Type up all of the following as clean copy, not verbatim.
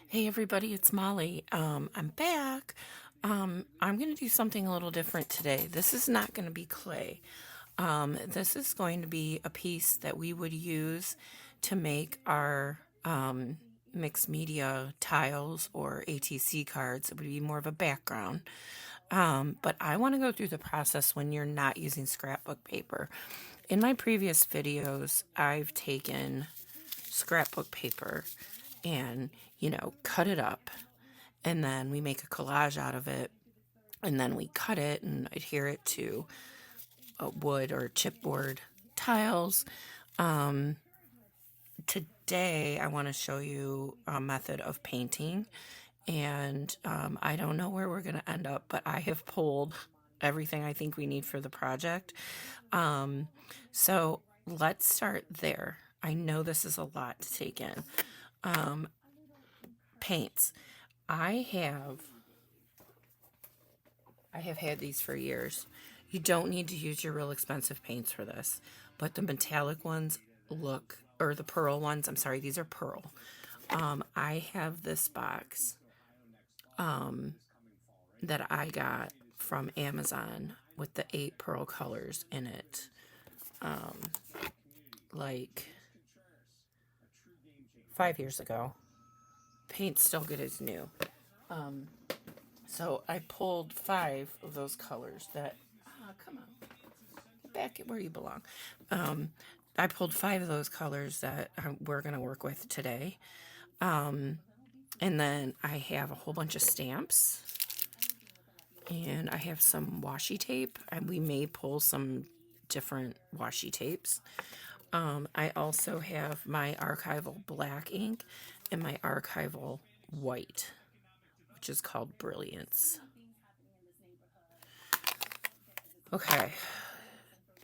Hey everybody, it's Molly. I'm back. I'm going to do something a little different today. This is not going to be clay. This is going to be a piece that we would use to make our mixed media tiles or ATC cards. It would be more of a background. But I want to go through the process when you're not using scrapbook paper. In my previous videos, I've taken scrapbook paper and, cut it up. And then we make a collage out of it. And then we cut it and adhere it to a wood or chipboard tiles. Today, I want to show you a method of painting. And I don't know where we're going to end up, but I have pulled everything I think we need for the project. So let's start there. I know this is a lot to take in. Paints. I have had these for years. You don't need to use your real expensive paints for this, but the metallic ones or the pearl ones, I'm sorry, these are pearl. I have this box that I got from Amazon with the 8 pearl colors in it. Like 5 years ago. Paint's still good as new. So I pulled 5 of those colors that, come on, get back at where you belong. I pulled 5 of those colors that we're going to work with today. And then I have a whole bunch of stamps. And I have some washi tape. And we may pull some different washi tapes. I also have my archival black ink and my archival white, which is called Brilliance. Okay,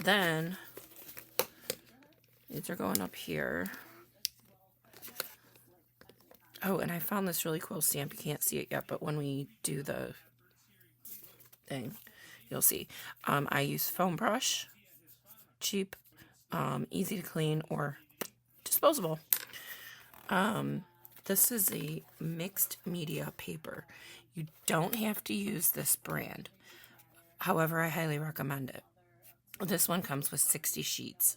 then these are going up here. Oh, and I found this really cool stamp. You can't see it yet, but when we do the thing, you'll see. I use foam brush, cheap, easy to clean, or disposable. This is a mixed media paper. You don't have to use this brand. However, I highly recommend it. This one comes with 60 sheets.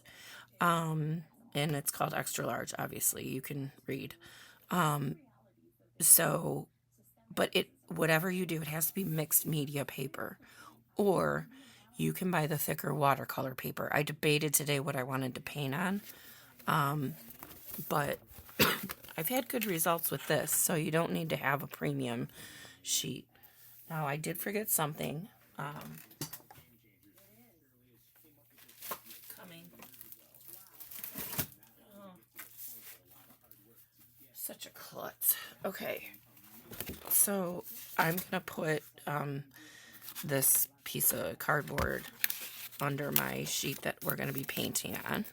And it's called extra large, obviously. You can read. But whatever you do, it has to be mixed media paper. Or you can buy the thicker watercolor paper. I debated today what I wanted to paint on. But I've had good results with this, so you don't need to have a premium sheet. Now, I did forget something. Coming. Oh. Such a klutz. Okay. So, I'm going to put this piece of cardboard under my sheet that we're going to be painting on.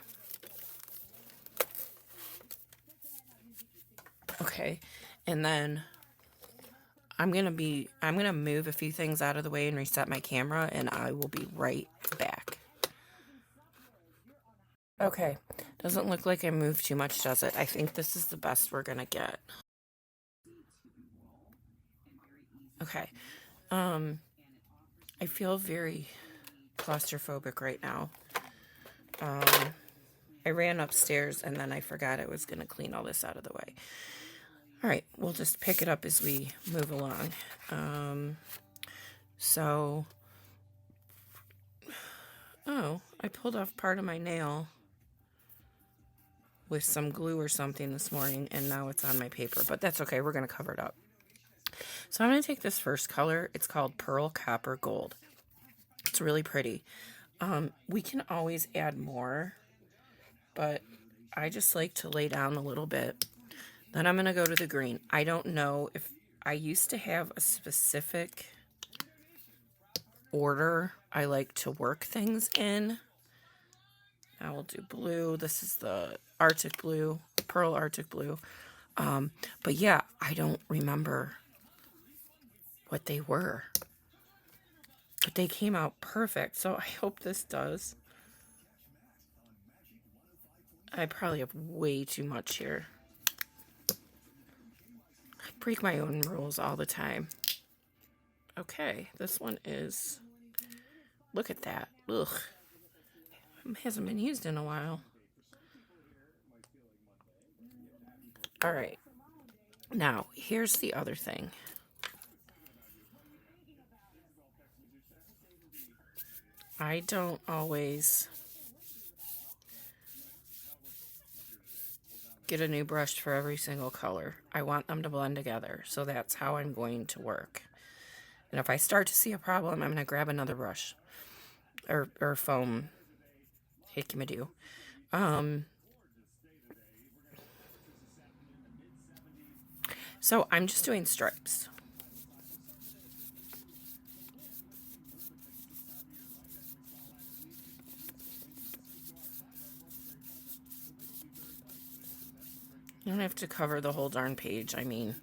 Okay, and then I'm gonna move a few things out of the way and reset my camera, and I will be right back. Okay, doesn't look like I moved too much, does it? I think this is the best we're gonna get. Okay, I feel very claustrophobic right now. I ran upstairs and then I forgot I was gonna clean all this out of the way. All right, we'll just pick it up as we move along. I pulled off part of my nail with some glue or something this morning, and now it's on my paper, but that's okay. We're going to cover it up. So I'm going to take this first color. It's called Pearl Copper Gold. It's really pretty. We can always add more, but I just like to lay down a little bit. Then I'm going to go to the green. I don't know if I used to have a specific order I like to work things in. Now we'll do blue. This is the Arctic Blue, Pearl Arctic Blue. But yeah, I don't remember what they were. But they came out perfect, so I hope this does. I probably have way too much here. I break my own rules all the time. Okay, this one is, look at that. Ugh. It hasn't been used in a while. All right. Now, here's the other thing. I don't always get a new brush for every single color. I want them to blend together, so that's how I'm going to work. And if I start to see a problem, I'm going to grab another brush or foam hickey-madoo. So I'm just doing stripes. You don't have to cover the whole darn page. I mean,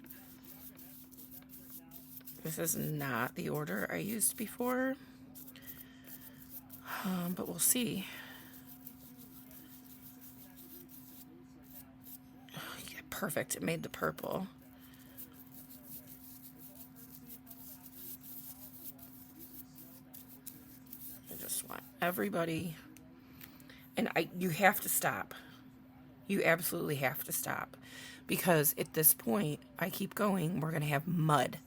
this is not the order I used before, but we'll see. Yeah, perfect. It made the purple. I just want everybody, and you have to stop. You absolutely have to stop, because at this point, I keep going, we're going to have mud.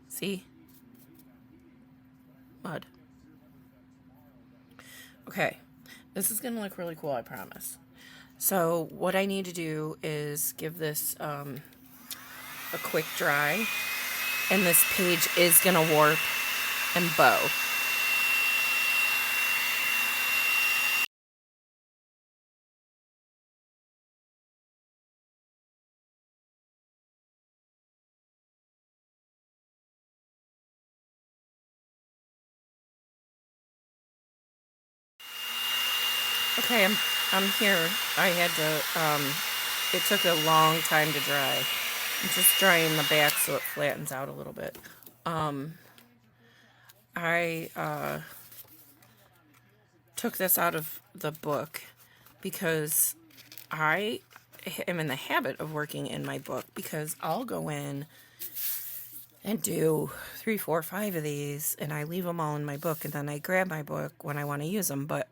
See? Mud. Okay, this is going to look really cool, I promise. So what I need to do is give this a quick dry, and this page is going to warp and bow. Okay, I'm here. I had to, it took a long time to dry. I'm just drying the back so it flattens out a little bit. I took this out of the book because I am in the habit of working in my book, because I'll go in and do 3, 4, 5 of these, and I leave them all in my book, and then I grab my book when I want to use them. But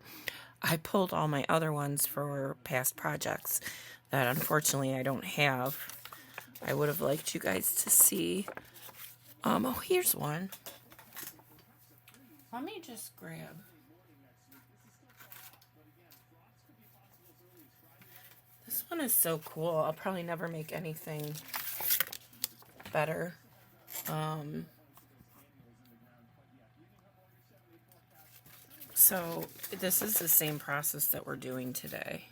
I pulled all my other ones for past projects that unfortunately I don't have. I would have liked you guys to see. Oh, here's one. Let me just grab. This one is so cool. I'll probably never make anything better. So this is the same process that we're doing today.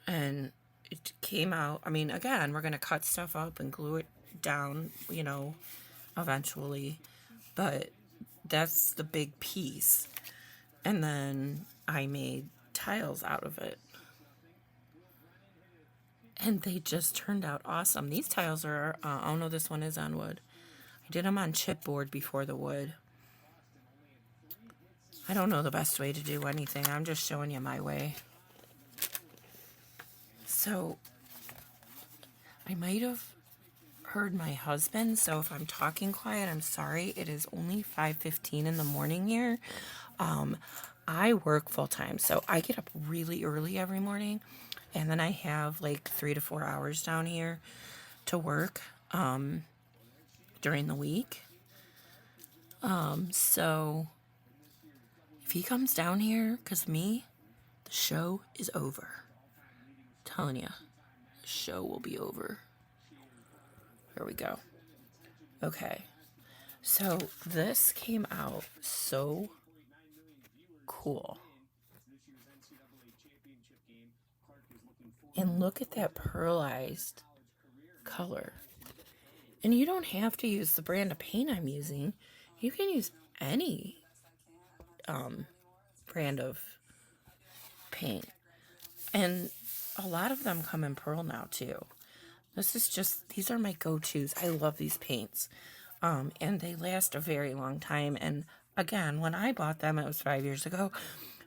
And it came out, I mean, again, we're going to cut stuff up and glue it down, you know, eventually. But that's the big piece. And then I made tiles out of it. And they just turned out awesome. These tiles are, oh no, this one is on wood. I did them on chipboard before the wood. I don't know the best way to do anything. I'm just showing you my way. So, I might have heard my husband, so if I'm talking quiet, I'm sorry. It is only 5:15 in the morning here. I work full-time, so I get up really early every morning, and then I have like 3 to 4 hours down here to work during the week. So if he comes down here, because me, the show is over. I'm telling you, the show will be over. Here we go. Okay. So this came out so cool. And look at that pearlized color. And you don't have to use the brand of paint I'm using. You can use any brand of paint. And a lot of them come in pearl now too. This is just, these are my go-tos. I love these paints. And they last a very long time. And again, when I bought them, it was 5 years ago.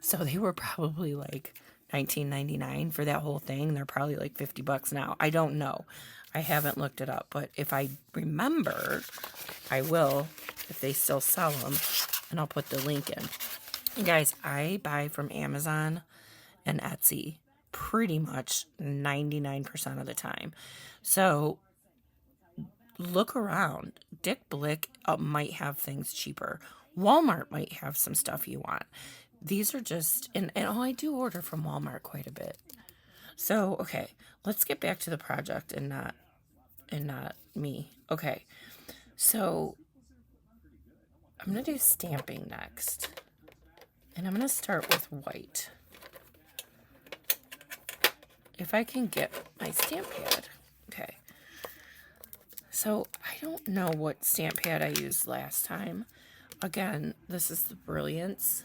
So they were probably like $19.99 for that whole thing. They're probably like $50 now. I don't know. I haven't looked it up, but if I remember, I will if they still sell them, and I'll put the link in. And guys, I buy from Amazon and Etsy pretty much 99% of the time. So look around. Dick Blick might have things cheaper. Walmart might have some stuff you want. These are just, and I do order from Walmart quite a bit. So, okay, let's get back to the project and not me. Okay, so I'm going to do stamping next. And I'm going to start with white. If I can get my stamp pad. Okay. So I don't know what stamp pad I used last time. Again, this is the Brilliance.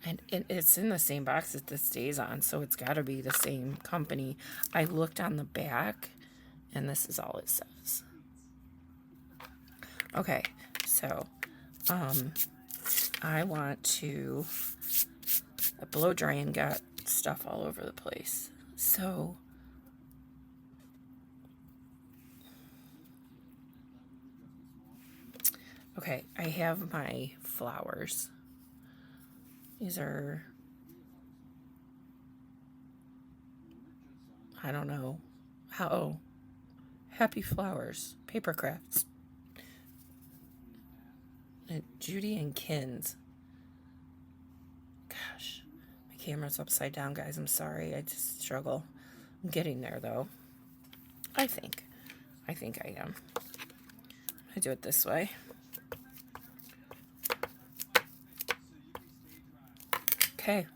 And it's in the same box that this stays on, so it's got to be the same company. I looked on the back, and this is all it says. Okay, so I want to blow dry and got stuff all over the place. So okay, I have my flowers. These are, I don't know how. Happy Flowers paper crafts. And Judy and Kins. Gosh, my camera's upside down, guys. I'm sorry. I just struggle. I'm getting there, though. I think I am. I do it this way. Okay,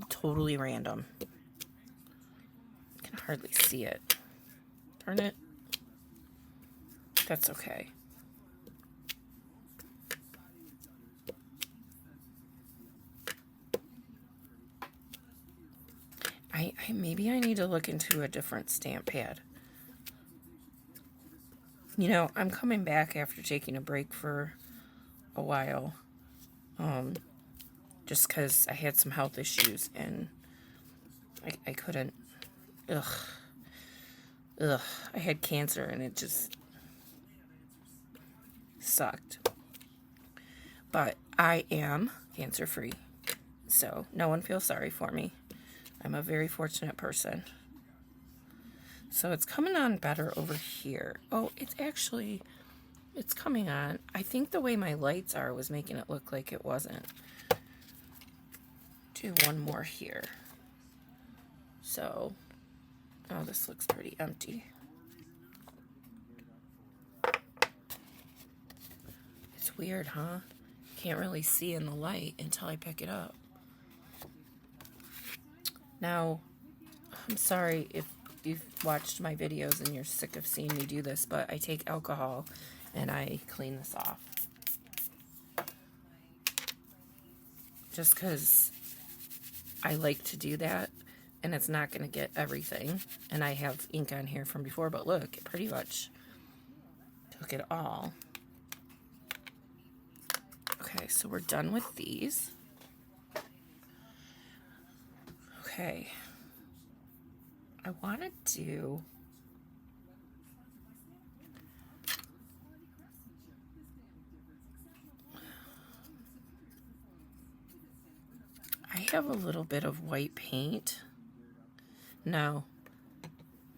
totally random. I can hardly see it. Darn it. That's okay. Maybe I need to look into a different stamp pad. You know, I'm coming back after taking a break for a while. Just because I had some health issues and I couldn't. Ugh. I had cancer and it just sucked. But I am cancer free. So no one feels sorry for me. I'm a very fortunate person. So it's coming on better over here. Oh, it's coming on. I think the way my lights are was making it look like it wasn't. Do one more here. So, oh, this looks pretty empty. It's weird, huh? Can't really see in the light until I pick it up. Now, I'm sorry if you've watched my videos and you're sick of seeing me do this, but I take alcohol and I clean this off. Just because I like to do that, and it's not going to get everything. And I have ink on here from before, but look, it pretty much took it all. Okay, so we're done with these. Okay. I want to do... I have a little bit of white paint. No.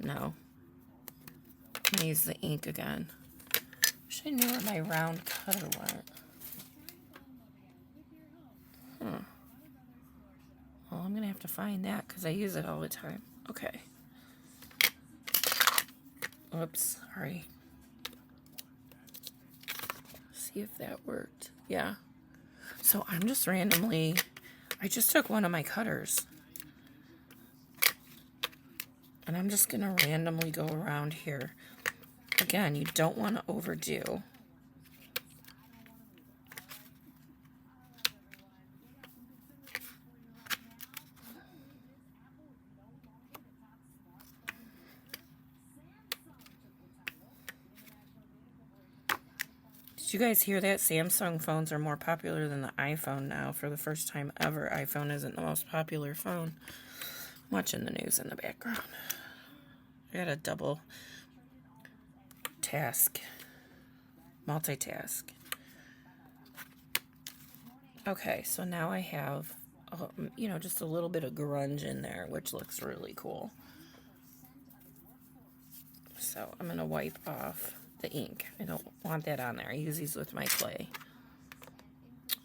I'm gonna use the ink again. Wish I knew where my round cutter went. Well, I'm gonna have to find that because I use it all the time. Okay. Oops, sorry. See if that worked. Yeah. So I'm just randomly... I just took one of my cutters. And I'm just going to randomly go around here. Again, you don't want to overdo. Did you guys hear that? Samsung phones are more popular than the iPhone now. For the first time ever, iPhone isn't the most popular phone. Watching the news in the background. I got a double task, multitask. Okay, so now I have, just a little bit of grunge in there, which looks really cool. So I'm going to wipe off the ink. I don't want that on there. I use these with my clay.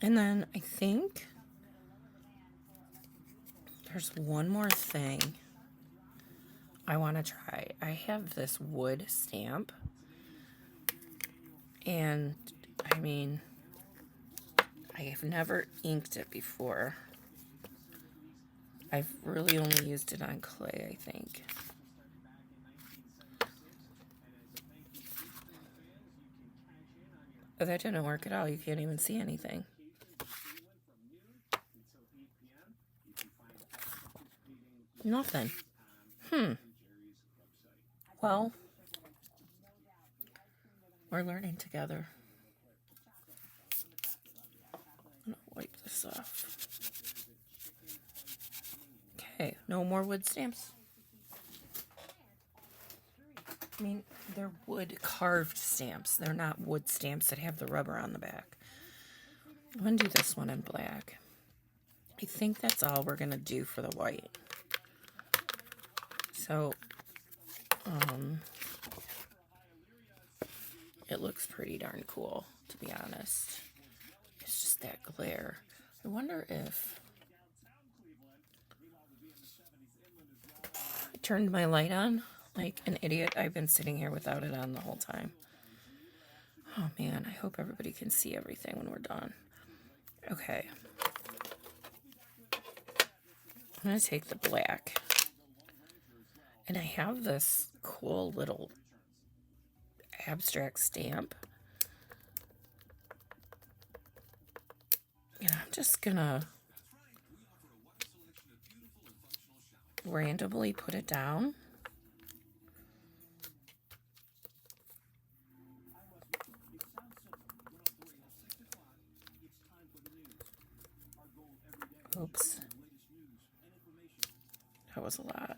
And then I think there's one more thing I want to try. I have this wood stamp. And, I mean, I have never inked it before. I've really only used it on clay, I think. But that didn't work at all. You can't even see anything. Nothing. Well, we're learning together. I'm going to wipe this off. Okay, no more wood stamps. I mean, they're wood carved stamps. They're not wood stamps that have the rubber on the back. I'm going to do this one in black. I think that's all we're going to do for the white. So, it looks pretty darn cool, to be honest. It's just that glare. I wonder if I turned my light on like an idiot. I've been sitting here without it on the whole time. Oh man, I hope everybody can see everything when we're done. Okay. I'm going to take the black. And I have this cool little abstract stamp. And I'm just going to randomly put it down. Oops. That was a lot.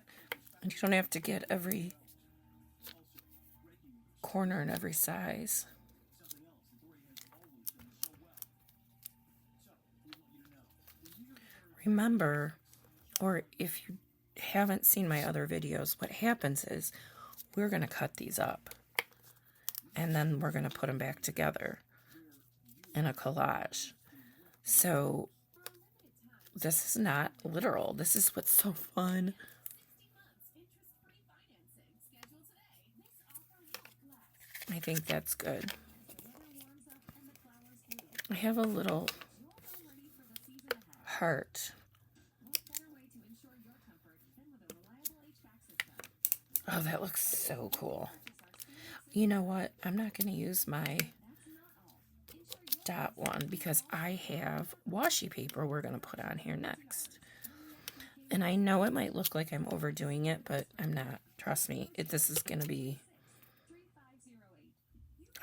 And you don't have to get every corner and every size. Remember, or if you haven't seen my other videos, what happens is we're going to cut these up. And then we're going to put them back together in a collage. So this is not literal. This is what's so fun. I think that's good. I have a little heart. Oh, that looks so cool. You know what? I'm not going to use my dot one because I have washi paper we're going to put on here next. And I know it might look like I'm overdoing it, but I'm not. Trust me. This is going to be...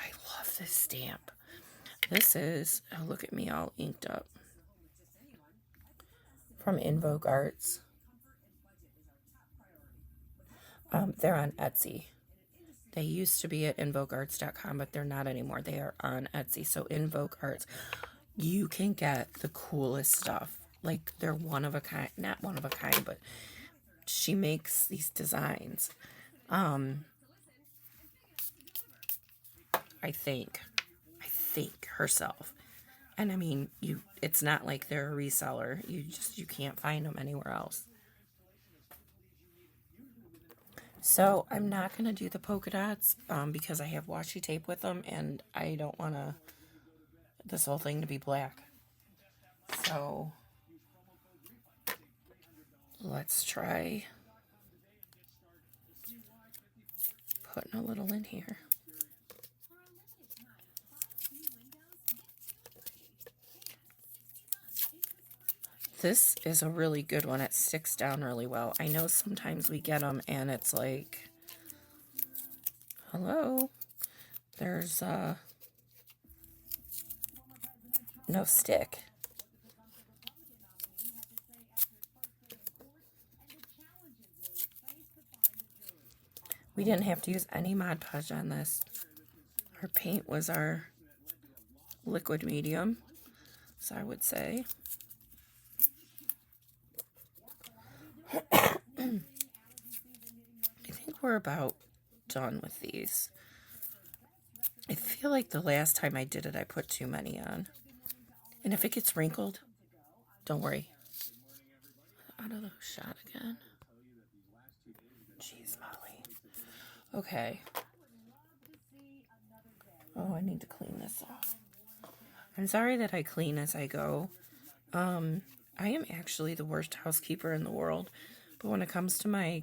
I love this stamp. This is... Oh, look at me all inked up. From Invoke Arts. They're on Etsy. They used to be at invokearts.com, but they're not anymore. They are on Etsy. So Invoke Arts, you can get the coolest stuff. Like, they're one of a kind. Not one of a kind, but she makes these designs. I think herself. And I mean, it's not like they're a reseller. You can't find them anywhere else. So I'm not going to do the polka dots because I have washi tape with them and I don't want this whole thing to be black. So let's try putting a little in here. This is a really good one. It sticks down really well. I know sometimes we get them and it's like, hello, there's no stick. We didn't have to use any Mod Podge on this. Our paint was our liquid medium, so I would say. I think we're about done with these. I feel like the last time I did it, I put too many on. And if it gets wrinkled, don't worry. Out of the shot again. Jeez, Molly. Okay. Oh, I need to clean this off. I'm sorry that I clean as I go. I am actually the worst housekeeper in the world. But when it comes to my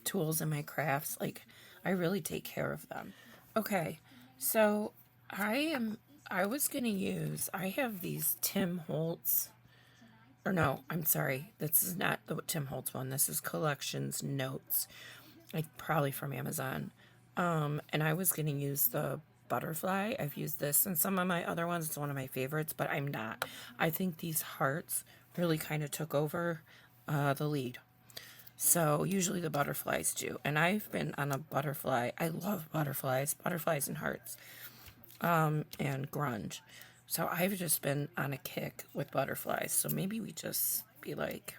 tools and my crafts, like, I really take care of them. Okay, so I have these Tim Holtz, or no, I'm sorry, this is not the Tim Holtz one. This is Collections Notes, like probably from Amazon. And I was going to use the butterfly. I've used this in some of my other ones. It's one of my favorites, but I'm not. I think these hearts really kind of took over the lead. So usually the butterflies do. And I've been on a butterfly. I love butterflies and hearts, and grunge. So I've just been on a kick with butterflies. So maybe we just be like,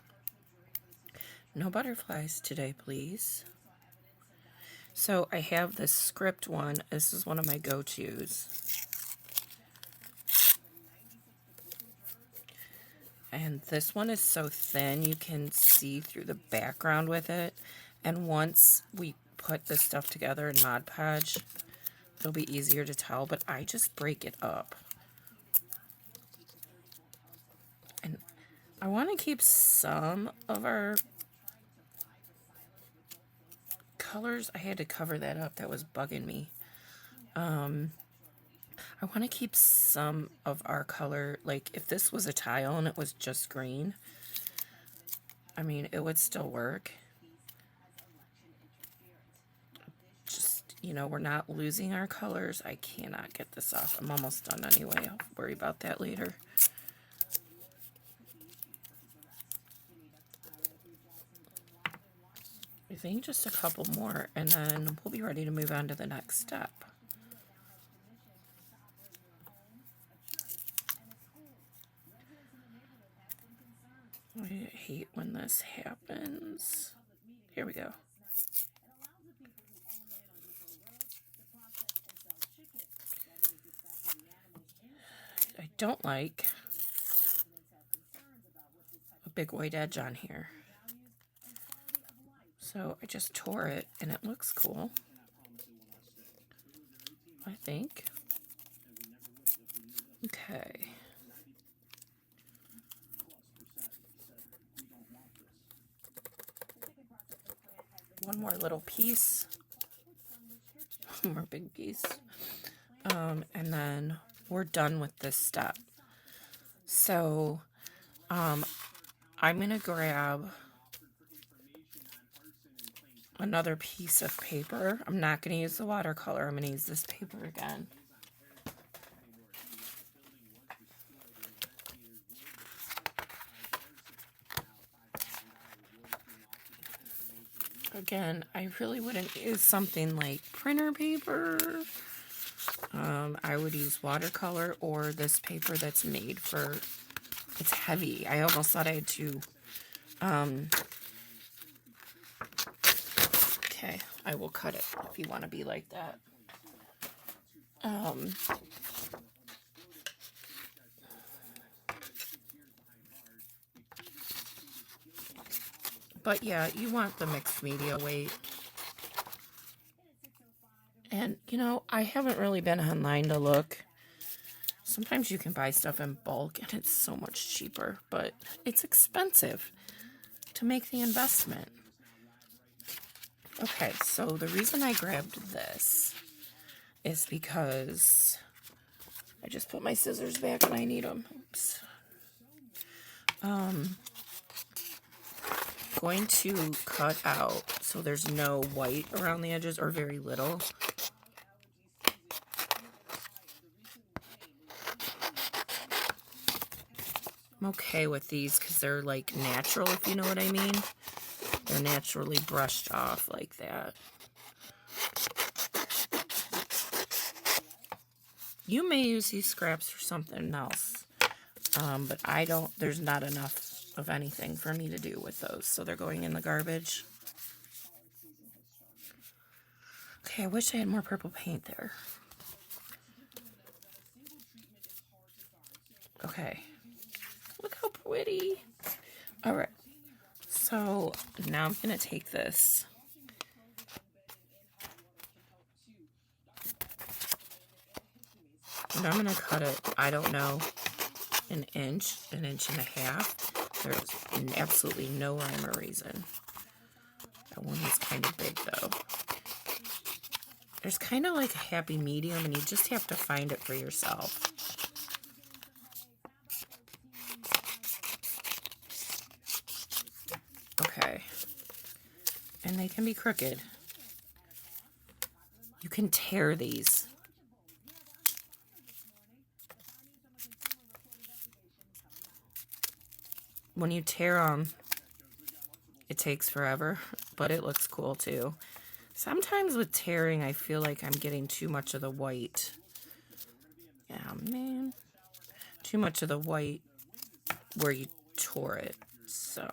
no butterflies today, please. So I have this script one. This is one of my go-tos. And this one is so thin you can see through the background with it. And once we put this stuff together in Mod Podge, it'll be easier to tell, but I just break it up. And I want to keep some of our colors. I had to cover that up. That was bugging me. I want to keep some of our color. Like, if this was a tile and it was just green, I mean, it would still work. Just, you know, we're not losing our colors. I cannot get this off. I'm almost done anyway. I'll worry about that later. I think just a couple more, and then we'll be ready to move on to the next step. I hate when this happens. Here we go. I don't like a big white edge on here. So I just tore it, and it looks cool, I think. Okay. One more little piece. One more big piece. And then we're done with this step. So, I'm going to grab another piece of paper. I'm not going to use the watercolor. I'm going to use this paper again. Again, I really wouldn't use something like printer paper. I would use watercolor or this paper that's made for, it's heavy. I almost thought I had to, okay, I will cut it if you want to be like that. But yeah, you want the mixed media weight. And, you know, I haven't really been online to look. Sometimes you can buy stuff in bulk and it's so much cheaper, but it's expensive to make the investment. Okay, so the reason I grabbed this is because I just put my scissors back and I need them. Oops. Going to cut out so there's no white around the edges, or very little. okay with these because they're like natural, if you know what I mean. They're naturally brushed off like that. You may use these scraps for something else, but I don't, there's not enough of anything for me to do with those, so they're going in the garbage. Okay, I wish I had more purple paint there. Okay, look how pretty. All right, so now I'm gonna take this. And I'm gonna cut it, I don't know, an inch and a half. There's absolutely no rhyme or reason. That one is kind of big though. There's kind of like a happy medium, and you just have to find it for yourself. Okay. And they can be crooked. You can tear these. When you tear them, it takes forever, but it looks cool too. Sometimes with tearing, I feel like I'm getting too much of the white. Yeah, man. Too much of the white where you tore it. So,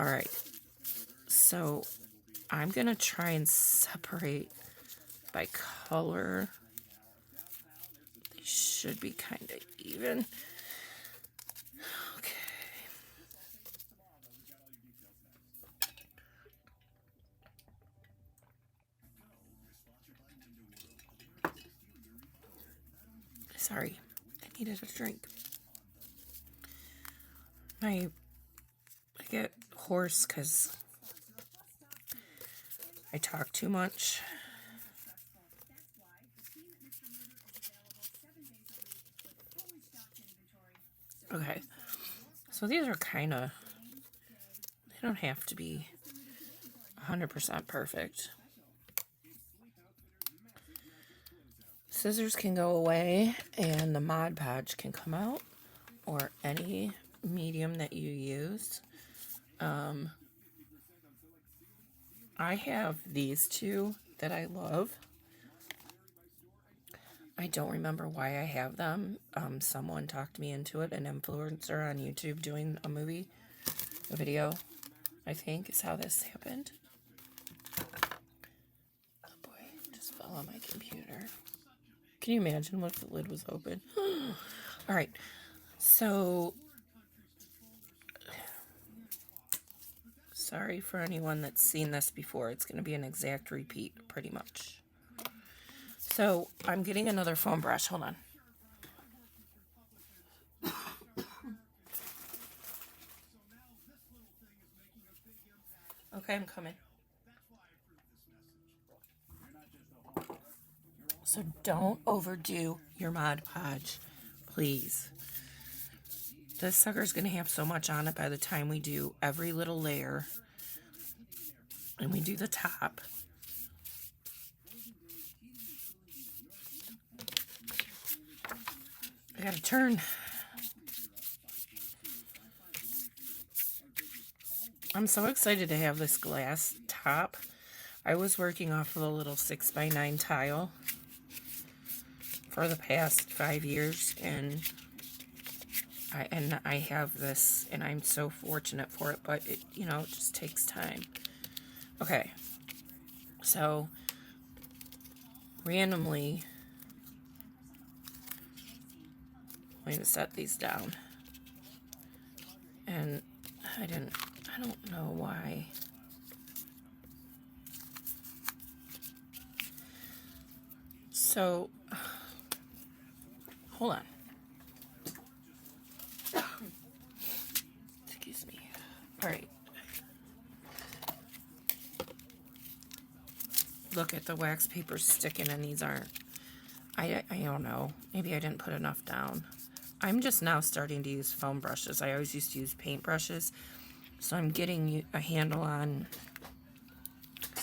alright. So, I'm going to try and separate by color. They should be kind of even. Okay. Sorry, I needed a drink. I get hoarse because I talk too much. Okay, so these are kind of, they don't have to be 100% perfect. Scissors can go away and the Mod Podge can come out, or any medium that you use. I have these two that I love. I don't remember why I have them. Someone talked me into it, an influencer on YouTube doing a video, I think is how this happened. Oh boy, just fell on my computer. Can you imagine what if the lid was open? Alright, so sorry for anyone that's seen this before. It's going to be an exact repeat, pretty much. So, I'm getting another foam brush. Hold on. Okay, I'm coming. So, don't overdo your Mod Podge, please. This sucker's going to have so much on it by the time we do every little layer. And we do the top. I gotta turn. I'm so excited to have this glass top. I was working off of a little 6x9 tile for the past 5 years, and I have this, and I'm so fortunate for it, but it, you know, it just takes time. Okay, so randomly, I'm going to set these down, and I don't know why. So, hold on. Excuse me. All right. Look at the wax paper sticking, and these aren't. I don't know. Maybe I didn't put enough down. I'm just now starting to use foam brushes. I always used to use paint brushes. So I'm getting a handle on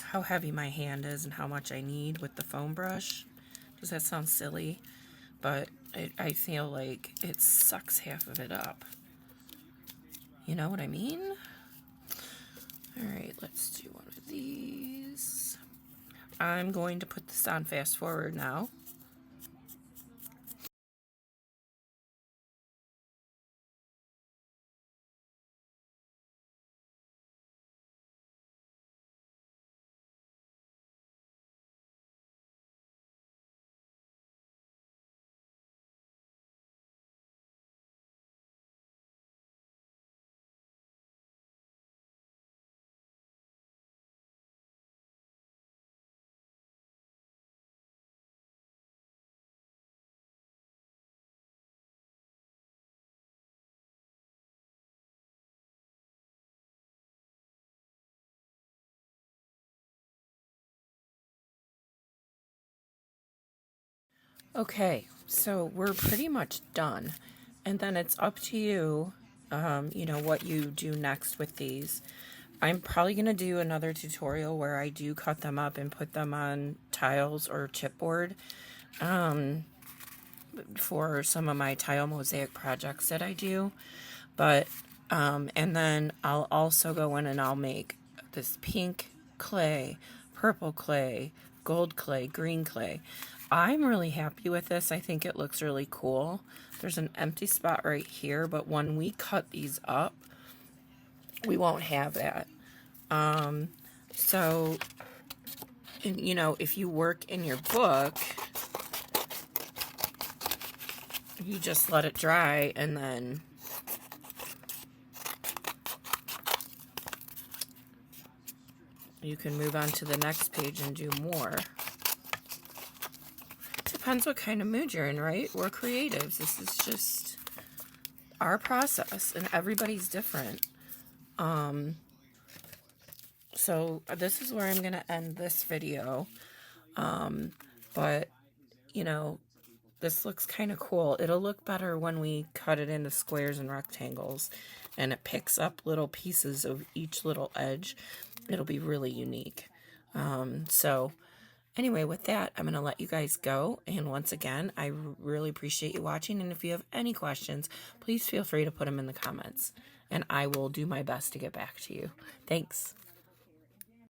how heavy my hand is and how much I need with the foam brush. Does that sound silly? But I feel like it sucks half of it up. You know what I mean? All right, let's do one of these. I'm going to put this on fast forward now. Okay, so we're pretty much done. And then it's up to you, what you do next with these. I'm probably going to do another tutorial where I do cut them up and put them on tiles or chipboard for some of my tile mosaic projects that I do. But, and then I'll also go in and I'll make this pink clay, purple clay, gold clay, green clay. I'm really happy with this. I think it looks really cool. There's an empty spot right here, but when we cut these up, we won't have that. So, if you work in your book, you just let it dry and then you can move on to the next page and do more. Depends what kind of mood you're in, right? We're creatives. This is just our process, and everybody's different. So this is where I'm going to end this video. But, this looks kind of cool. It'll look better when we cut it into squares and rectangles, and it picks up little pieces of each little edge. It'll be really unique. So anyway, with that, I'm going to let you guys go. And once again, I really appreciate you watching. And if you have any questions, please feel free to put them in the comments. And I will do my best to get back to you. Thanks.